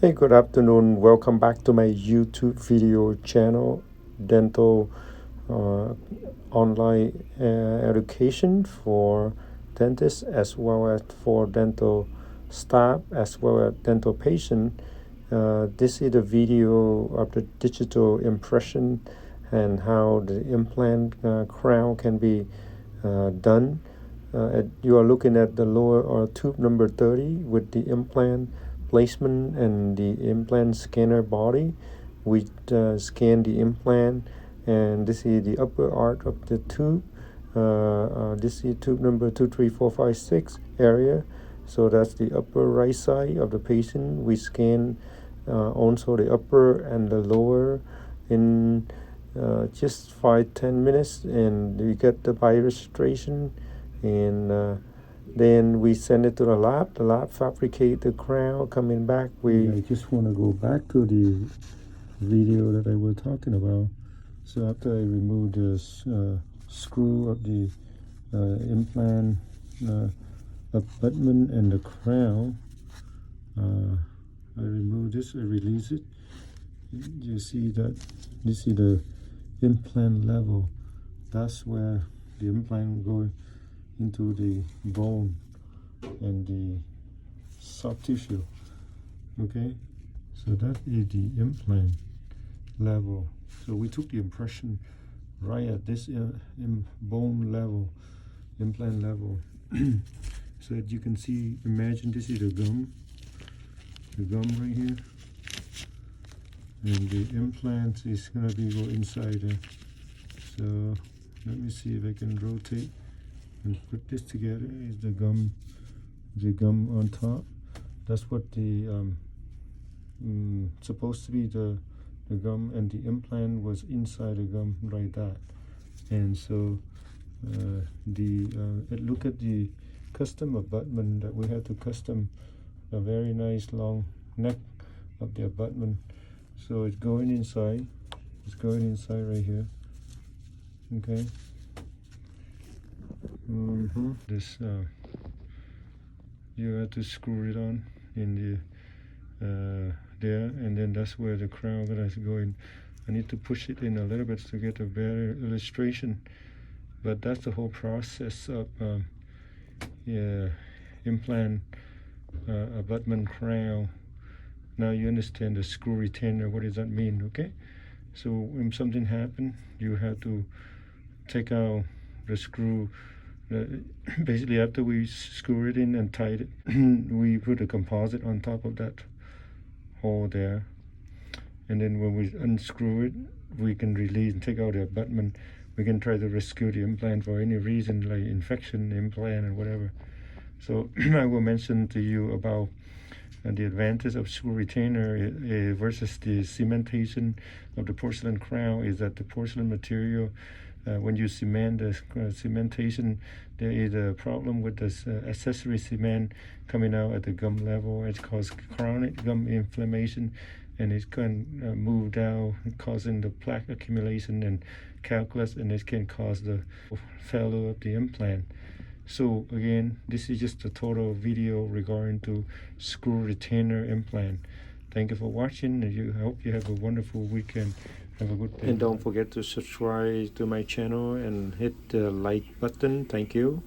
Hey, good afternoon. Welcome back to my YouTube video channel, Dental uh, Online Education for dentists as well as for dental staff as well as dental patient. This is a video of the digital impression and how the implant crown can be done. You are looking at the lower or tube number 30 with the implant placement and the implant scanner body. We scan the implant, and this is the upper arc of the tube. This is tube number 23456 area. So that's the upper right side of the patient. We scan also the upper and the lower in just 5-10 minutes, and we get the biregistration, and then we send it to the lab. The lab fabricate the crown. Coming back, I just want to go back to the video that I was talking about. So after I remove this screw of the implant abutment and the crown, I remove this, I release it. You see that this is the implant level. That's where the implant goes into the bone and the soft tissue. Okay, so that is the implant level. So we took the impression right at this bone level, implant level. So that you can see, imagine this is the gum right here, and the implant is going to be go inside there. So let me see if I can rotate and put this together. Is the gum on top. That's what the supposed to be the gum, and the implant was inside the gum like that. And so look at the custom abutment that we had to custom a very nice long neck of the abutment. So it's going inside right here. Okay. This you have to screw it on in the there, and then that's where the crown gonna go in. I need to push it in a little bit to get a better illustration, but that's the whole process of implant abutment crown. Now you understand the screw retainer. What does that mean? Okay, so when something happened, you have to take out the screw. Basically, after we screw it in and tied it, we put a composite on top of that hole there, and then when we unscrew it, we can release and take out the abutment. We can try to rescue the implant for any reason, like infection, implant, or whatever. So I will mention to you about the advantage of screw retainer versus the cementation of the porcelain crown is that the porcelain material, when you cement the cementation, there is a problem with this accessory cement coming out at the gum level. It causes chronic gum inflammation, and it can move down, causing the plaque accumulation and calculus, and it can cause the failure of the implant. So again, this is just a total video regarding to screw retainer implant. Thank you for watching, and I hope you have a wonderful weekend. Have a good day. And don't forget to subscribe to my channel and hit the like button. Thank you.